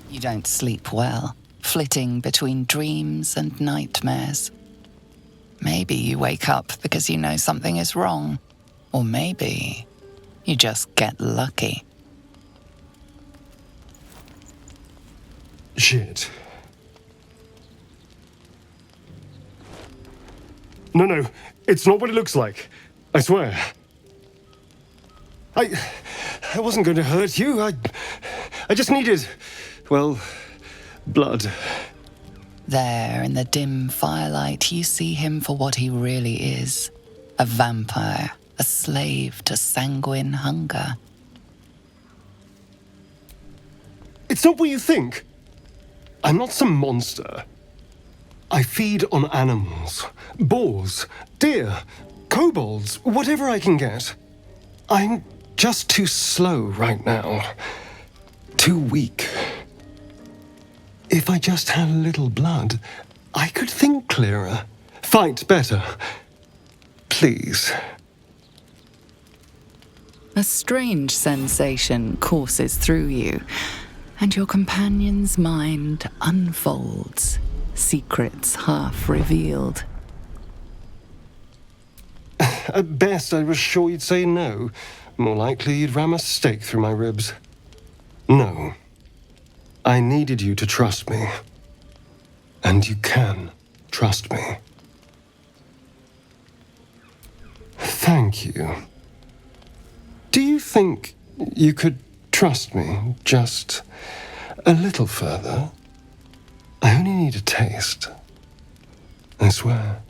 You don't sleep well, flitting between dreams and nightmares. Maybe you wake up because you know something is wrong, or maybe you just get lucky. Shit. No, it's not what it looks like. I swear. I wasn't going to hurt you. I just needed, well, blood. There, in the dim firelight, you see him for what he really is. A vampire, a slave to sanguine hunger. It's not what you think. I'm not some monster. I feed on animals, boars, deer, kobolds, whatever I can get. I'm just too slow right now. Too weak. If I just had a little blood, I could think clearer, fight better. Please. A strange sensation courses through you, and your companion's mind unfolds, secrets half revealed. At best, I was sure you'd say no. More likely, you'd ram a stake through my ribs. No. I needed you to trust me. And you can trust me. Thank you. Do you think you could trust me just a little further? I only need a taste. I swear.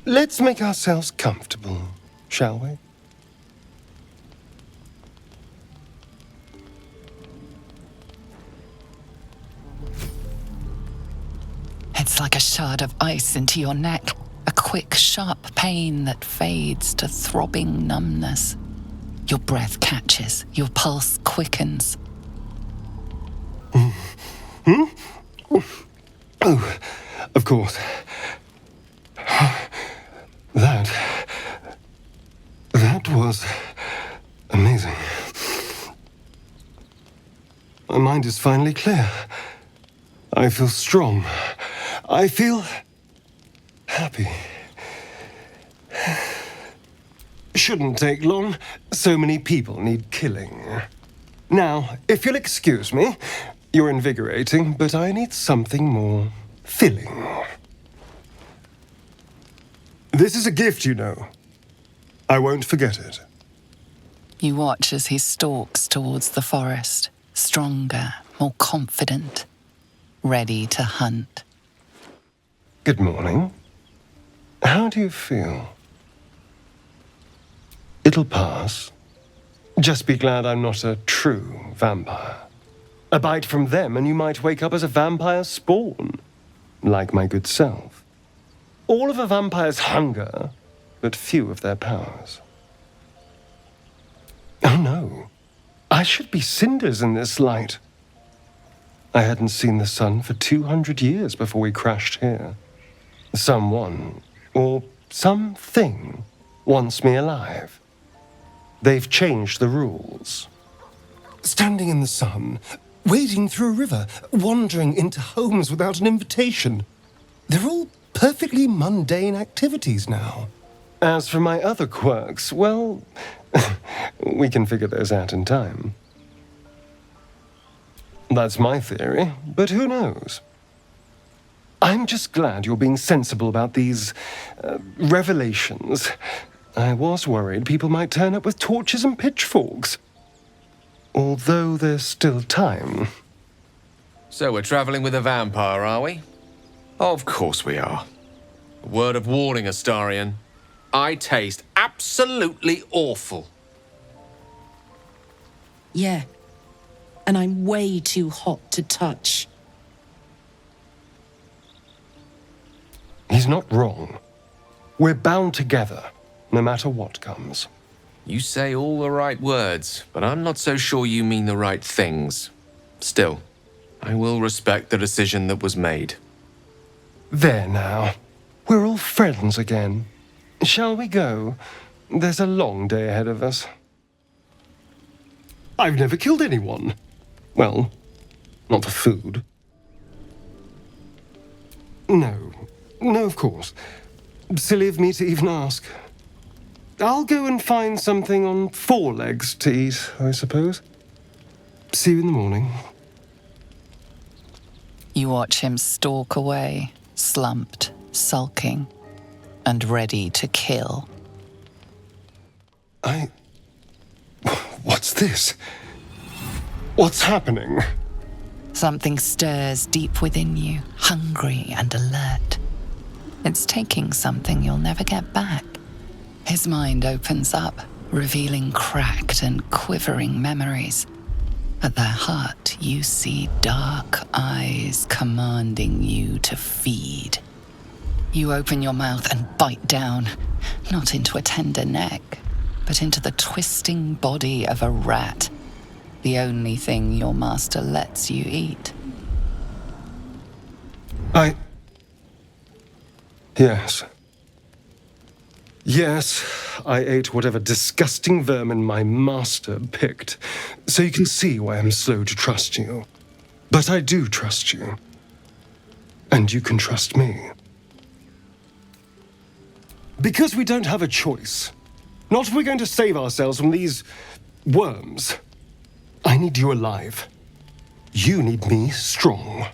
Let's make ourselves comfortable, shall we? It's like a shard of ice into your neck, a quick, sharp pain that fades to throbbing numbness. Your breath catches, your pulse quickens. Oh, of course. That was amazing. My mind is finally clear. I feel strong. I feel happy. Shouldn't take long. So many people need killing. Now, if you'll excuse me, you're invigorating, but I need something more filling. This is a gift, you know. I won't forget it. You watch as he stalks towards the forest, stronger, more confident, ready to hunt. Good morning. How do you feel? It'll pass. Just be glad I'm not a true vampire. A bite from them and you might wake up as a vampire spawn, like my good self. All of a vampire's hunger, but few of their powers. Oh no, I should be cinders in this light. I hadn't seen the sun for 200 years before we crashed here. Someone, or something, wants me alive. They've changed the rules. Standing in the sun, wading through a river, wandering into homes without an invitation. They're all perfectly mundane activities now. As for my other quirks, well, we can figure those out in time. That's my theory, but who knows? I'm just glad you're being sensible about these revelations. I was worried people might turn up with torches and pitchforks. Although there's still time. So we're traveling with a vampire, are we? Of course we are. A word of warning, Astarion. I taste absolutely awful. Yeah. And I'm way too hot to touch. He's not wrong. We're bound together, no matter what comes. You say all the right words, but I'm not so sure you mean the right things. Still, I will respect the decision that was made. There now. We're all friends again. Shall we go? There's a long day ahead of us. I've never killed anyone. Well, not for food. No, of course. Silly of me to even ask. I'll go and find something on 4 legs to eat, I suppose. See you in the morning. You watch him stalk away, slumped, sulking, and ready to kill. What's this? What's happening? Something stirs deep within you, hungry and alert. It's taking something you'll never get back. His mind opens up, revealing cracked and quivering memories. At their heart, you see dark eyes commanding you to feed. You open your mouth and bite down, not into a tender neck, but into the twisting body of a rat, the only thing your master lets you eat. Yes, I ate whatever disgusting vermin my master picked, so you can see why I'm slow to trust you. But I do trust you. And you can trust me. Because we don't have a choice. Not if we're going to save ourselves from these worms. I need you alive. You need me strong.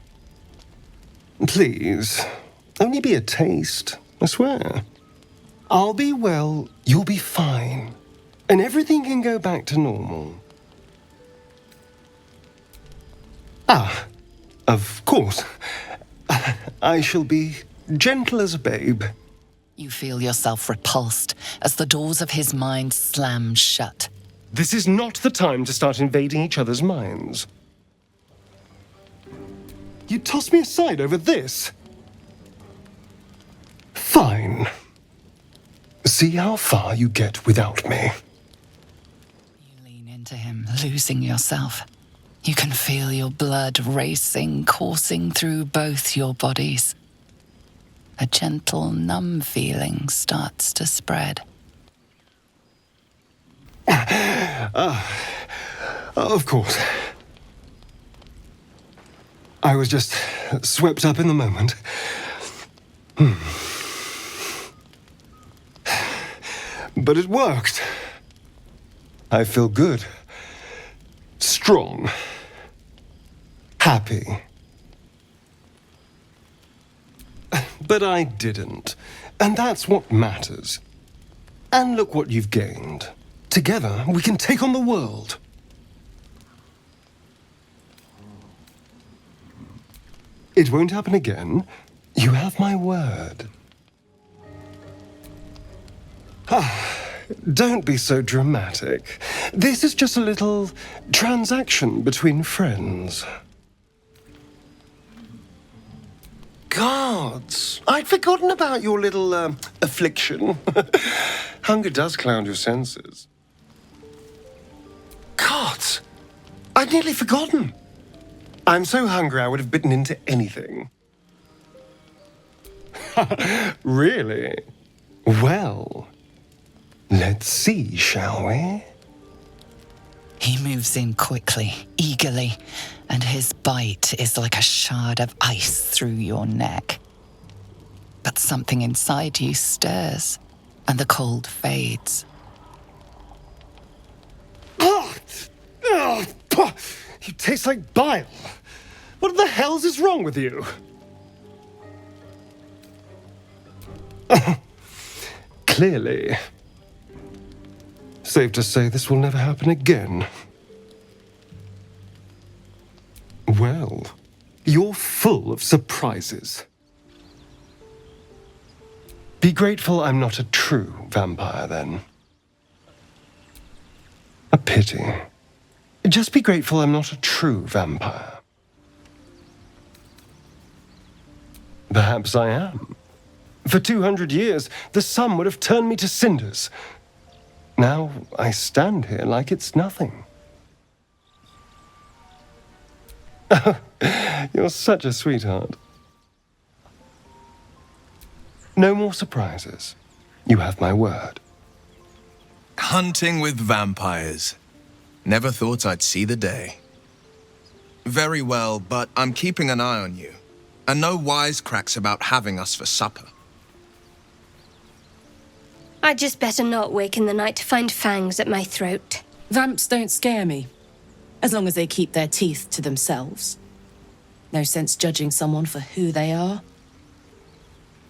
Please, only be a taste, I swear. I'll be well, you'll be fine, and everything can go back to normal. Of course. I shall be gentle as a babe. You feel yourself repulsed as the doors of his mind slam shut. This is not the time to start invading each other's minds. You toss me aside over this? Fine. See how far you get without me. You lean into him, losing yourself. You can feel your blood racing, coursing through both your bodies. A gentle, numb feeling starts to spread. Of course. I was just swept up in the moment. But it worked. I feel good. Strong. Happy. But I didn't. And that's what matters. And look what you've gained. Together, we can take on the world. It won't happen again. You have my word. Don't be so dramatic. This is just a little transaction between friends. Gods, I'd forgotten about your little affliction. Hunger does cloud your senses. Gods, I'd nearly forgotten. I'm so hungry I would have bitten into anything. Really? Well, let's see, shall we? He moves in quickly, eagerly, and his bite is like a shard of ice through your neck. But something inside you stirs, and the cold fades. You taste like bile. What the hell's is wrong with you? Clearly. Safe to say this will never happen again. Well, you're full of surprises. Be grateful I'm not a true vampire, then. A pity. Just be grateful I'm not a true vampire. Perhaps I am. For 200 years, the sun would have turned me to cinders. Now I stand here like it's nothing. You're such a sweetheart. No more surprises. You have my word. Hunting with vampires. Never thought I'd see the day. Very well, but I'm keeping an eye on you. And no wisecracks about having us for supper. I'd just better not wake in the night to find fangs at my throat. Vamps don't scare me, as long as they keep their teeth to themselves. No sense judging someone for who they are.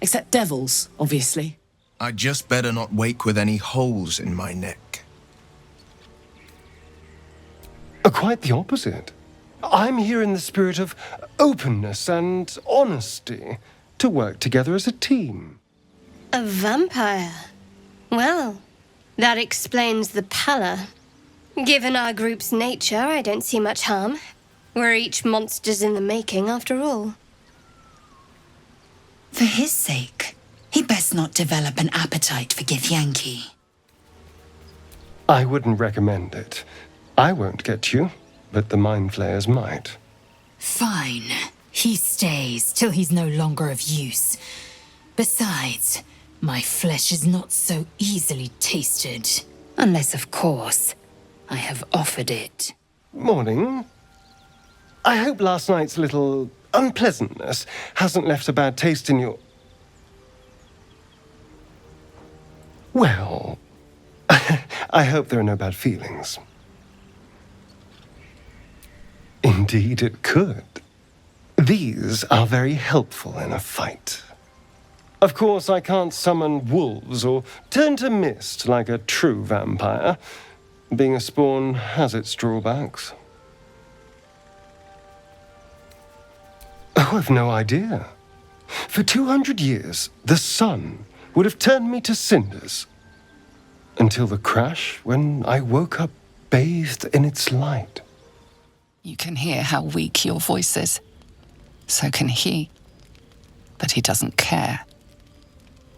Except devils, obviously. I'd just better not wake with any holes in my neck. Quite the opposite. I'm here in the spirit of openness and honesty to work together as a team. A vampire? Well, that explains the pallor. Given our group's nature, I don't see much harm. We're each monsters in the making, after all. For his sake, he best not develop an appetite for Githyanki. I wouldn't recommend it. I won't get you, but the Mind Flayers might. Fine. He stays till he's no longer of use. Besides, my flesh is not so easily tasted. Unless, of course, I have offered it. Morning. I hope last night's little unpleasantness hasn't left a bad taste in your... Well, I hope there are no bad feelings. Indeed it could. These are very helpful in a fight. Of course, I can't summon wolves or turn to mist like a true vampire. Being a spawn has its drawbacks. Oh, I've no idea. For 200 years, the sun would have turned me to cinders. Until the crash, when I woke up bathed in its light. You can hear how weak your voice is. So can he. But he doesn't care.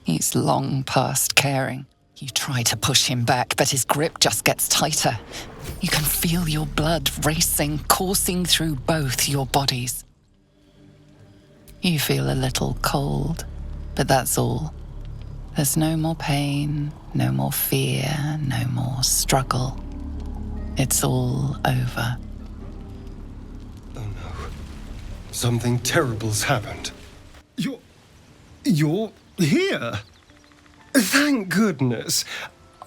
He's long past caring. You try to push him back, but his grip just gets tighter. You can feel your blood racing, coursing through both your bodies. You feel a little cold, but that's all. There's no more pain, no more fear, no more struggle. It's all over. Oh no. Something terrible's happened. You're here? Thank goodness.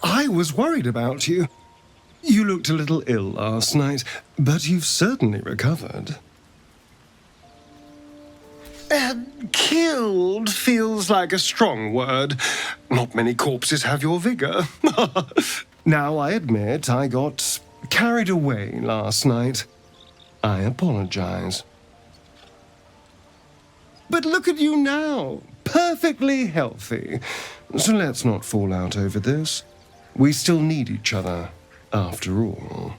I was worried about you. You looked a little ill last night, but you've certainly recovered. Killed feels like a strong word. Not many corpses have your vigor. Now, I admit I got carried away last night. I apologize. But look at you now, perfectly healthy. So let's not fall out over this. We still need each other, after all.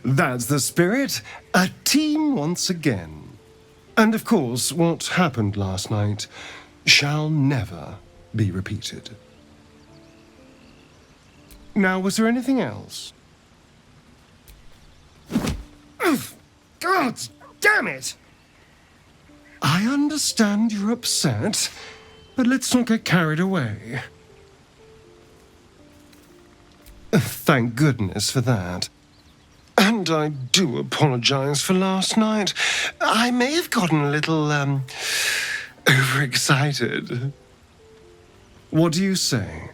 That's the spirit. A team once again. And of course, what happened last night shall never be repeated. Now, was there anything else? God damn it! I understand you're upset, but let's not get carried away. Thank goodness for that. And I do apologize for last night. I may have gotten a little, overexcited. What do you say?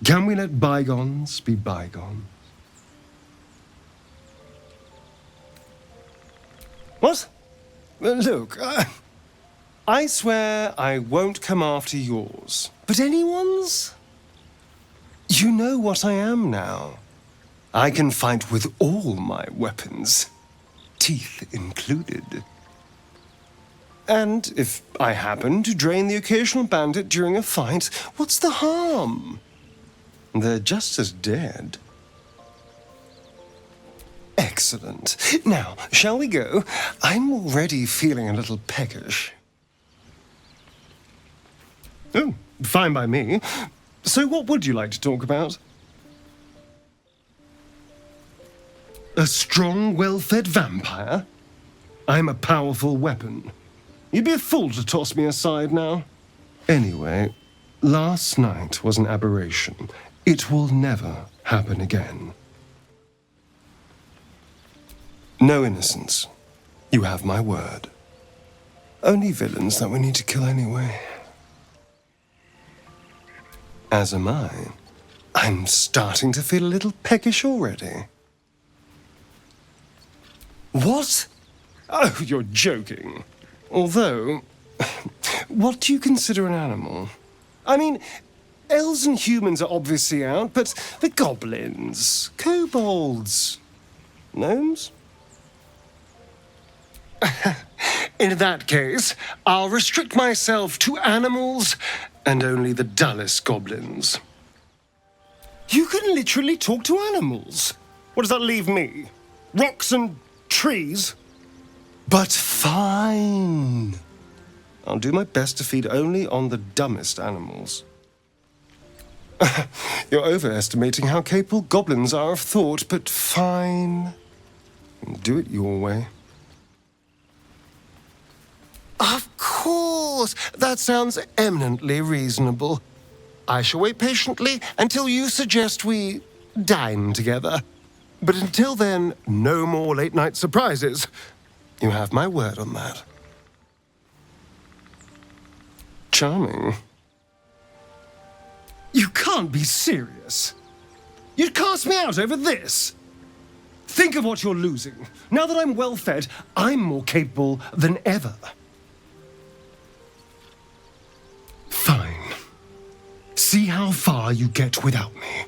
Can we let bygones be bygones? What? Look, I swear I won't come after yours. But anyone's? You know what I am now. I can fight with all my weapons, teeth included. And if I happen to drain the occasional bandit during a fight, what's the harm? They're just as dead. Excellent. Now, shall we go? I'm already feeling a little peckish. Oh, fine by me. So what would you like to talk about? A strong, well-fed vampire? I'm a powerful weapon. You'd be a fool to toss me aside now. Anyway, last night was an aberration. It will never happen again. No innocence. You have my word. Only villains that we need to kill anyway. As am I. I'm starting to feel a little peckish already. What? Oh, you're joking. Although, what do you consider an animal? I mean, elves and humans are obviously out, but the goblins, kobolds, gnomes? In that case, I'll restrict myself to animals and only the dullest goblins. You can literally talk to animals. What does that leave me? Rocks and trees? But fine. I'll do my best to feed only on the dumbest animals. You're overestimating how capable goblins are of thought, but fine. Do it your way. Of course! That sounds eminently reasonable. I shall wait patiently until you suggest we dine together. But until then, no more late-night surprises. You have my word on that. Charming. You can't be serious. You'd cast me out over this. Think of what you're losing. Now that I'm well-fed, I'm more capable than ever. Fine. See how far you get without me.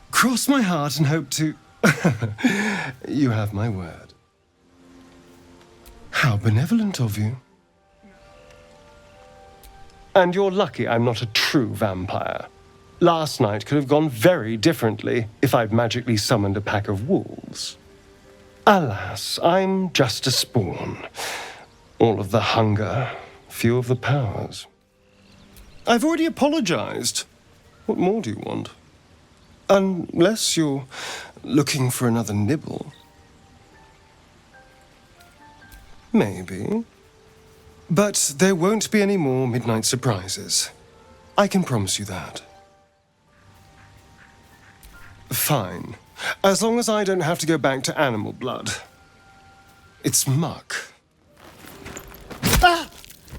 Cross my heart and hope to... You have my word. How benevolent of you. And you're lucky I'm not a true vampire. Last night could have gone very differently if I'd magically summoned a pack of wolves. Alas, I'm just a spawn. All of the hunger, few of the powers. I've already apologized. What more do you want? Unless you're looking for another nibble. Maybe. But there won't be any more midnight surprises. I can promise you that. Fine. As long as I don't have to go back to animal blood. It's muck. Ah!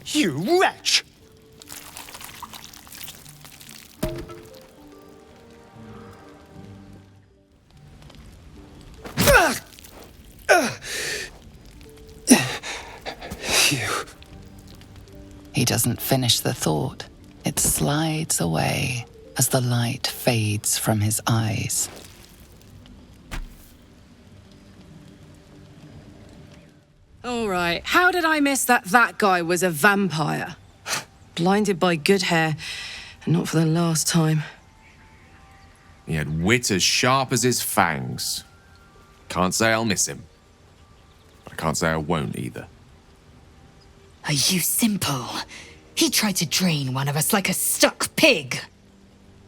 You wretch! He doesn't finish the thought. It slides away as the light fades from his eyes. All right, how did I miss that guy was a vampire? Blinded by good hair, and not for the last time. He had wit as sharp as his fangs. Can't say I'll miss him. I can't say I won't either. Are you simple? He tried to drain one of us like a stuck pig.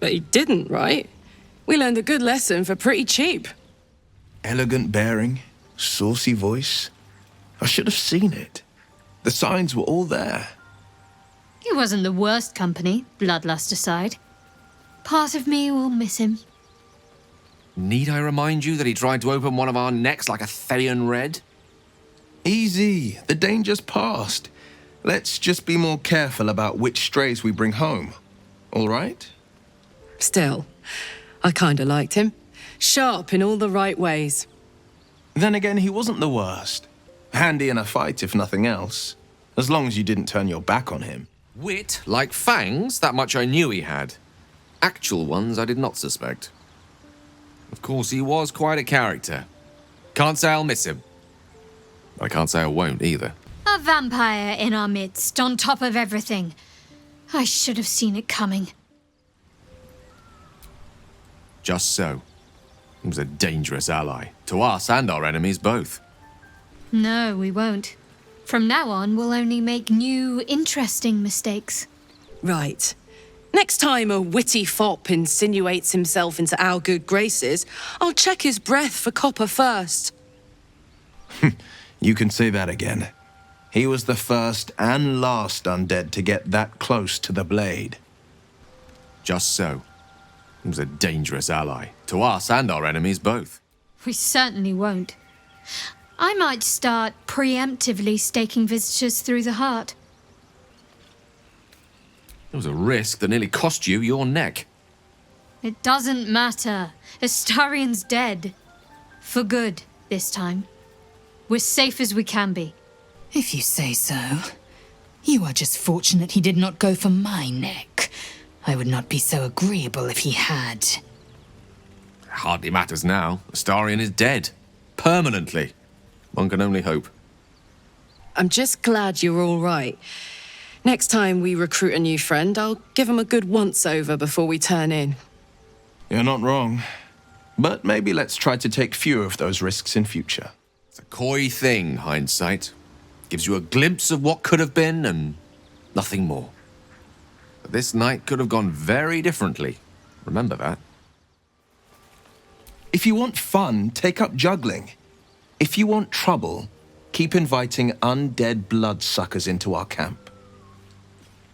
But he didn't, right? We learned a good lesson for pretty cheap. Elegant bearing, saucy voice. I should have seen it. The signs were all there. He wasn't the worst company, bloodlust aside. Part of me will miss him. Need I remind you that he tried to open one of our necks like a Therian Red? Easy, the danger's past. Let's just be more careful about which strays we bring home. All right? Still, I kinda liked him. Sharp in all the right ways. Then again, he wasn't the worst. Handy in a fight, if nothing else. As long as you didn't turn your back on him. Wit, like fangs, that much I knew he had. Actual ones I did not suspect. Of course, he was quite a character. Can't say I'll miss him. I can't say I won't either. A vampire in our midst, on top of everything. I should have seen it coming. Just so. He was a dangerous ally. To us and our enemies both. No, we won't. From now on, we'll only make new, interesting mistakes. Right. Next time a witty fop insinuates himself into our good graces, I'll check his breath for copper first. You can say that again. He was the first and last undead to get that close to the blade. Just so. He was a dangerous ally. To us and our enemies both. We certainly won't. I might start preemptively staking visitors through the heart. There was a risk that nearly cost you your neck. It doesn't matter. Astarion's dead. For good, this time. We're safe as we can be. If you say so. You are just fortunate he did not go for my neck. I would not be so agreeable if he had. It hardly matters now. Astarion is dead. Permanently. One can only hope. I'm just glad you're all right. Next time we recruit a new friend, I'll give him a good once-over before we turn in. You're not wrong. But maybe let's try to take fewer of those risks in future. It's a coy thing, hindsight. Gives you a glimpse of what could have been and nothing more. But this night could have gone very differently. Remember that. If you want fun, take up juggling. If you want trouble, keep inviting undead bloodsuckers into our camp.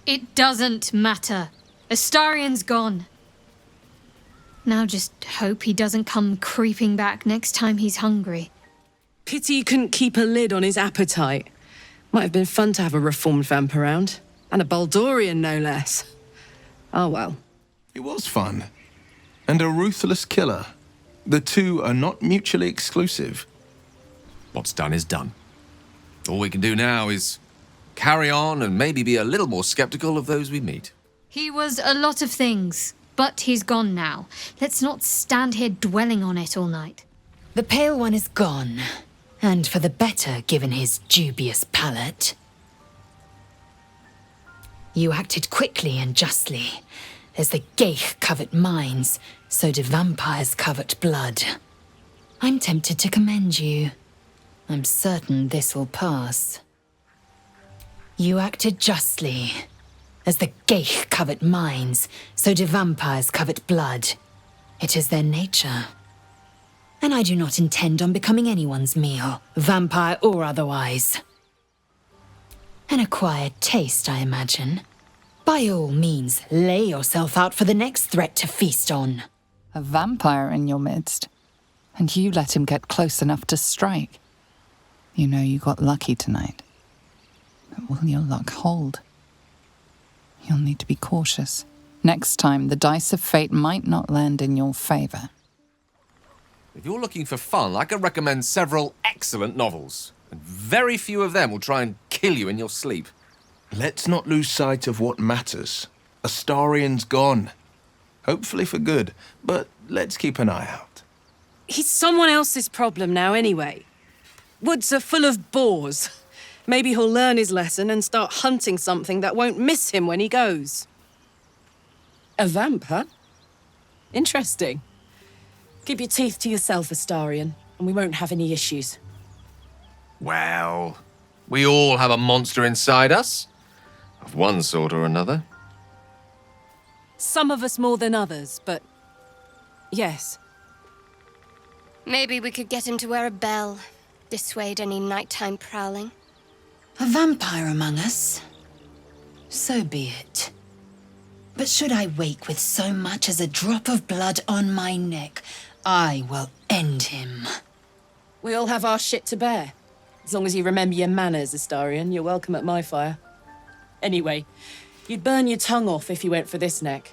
It doesn't matter. Astarion's gone. Now just hope he doesn't come creeping back next time he's hungry. Pity you couldn't keep a lid on his appetite. Might have been fun to have a reformed vamp around. And a Baldurian, no less. Oh well. It was fun. And a ruthless killer. The two are not mutually exclusive. What's done is done. All we can do now is carry on and maybe be a little more skeptical of those we meet. He was a lot of things, but he's gone now. Let's not stand here dwelling on it all night. The Pale One is gone. And for the better, given his dubious palate. You acted quickly and justly. As the Geich covet minds, so do vampires covet blood. I'm tempted to commend you. I'm certain this will pass. You acted justly. As the Geich covet minds, so do vampires covet blood. It is their nature. And I do not intend on becoming anyone's meal, vampire or otherwise. An acquired taste, I imagine. By all means, lay yourself out for the next threat to feast on. A vampire in your midst, and you let him get close enough to strike. You know you got lucky tonight. But will your luck hold? You'll need to be cautious. Next time, the dice of fate might not land in your favor. If you're looking for fun, I can recommend several excellent novels. And very few of them will try and kill you in your sleep. Let's not lose sight of what matters. Astarion's gone. Hopefully for good, but let's keep an eye out. He's someone else's problem now anyway. Woods are full of boars. Maybe he'll learn his lesson and start hunting something that won't miss him when he goes. A vamp, huh? Interesting. Keep your teeth to yourself, Astarion, and we won't have any issues. Well, we all have a monster inside us. Of one sort or another. Some of us more than others, but yes. Maybe we could get him to wear a bell. Dissuade any nighttime prowling. A vampire among us? So be it. But should I wake with so much as a drop of blood on my neck, I will end him. We all have our shit to bear. As long as you remember your manners, Astarion, you're welcome at my fire. Anyway, you'd burn your tongue off if you went for this neck.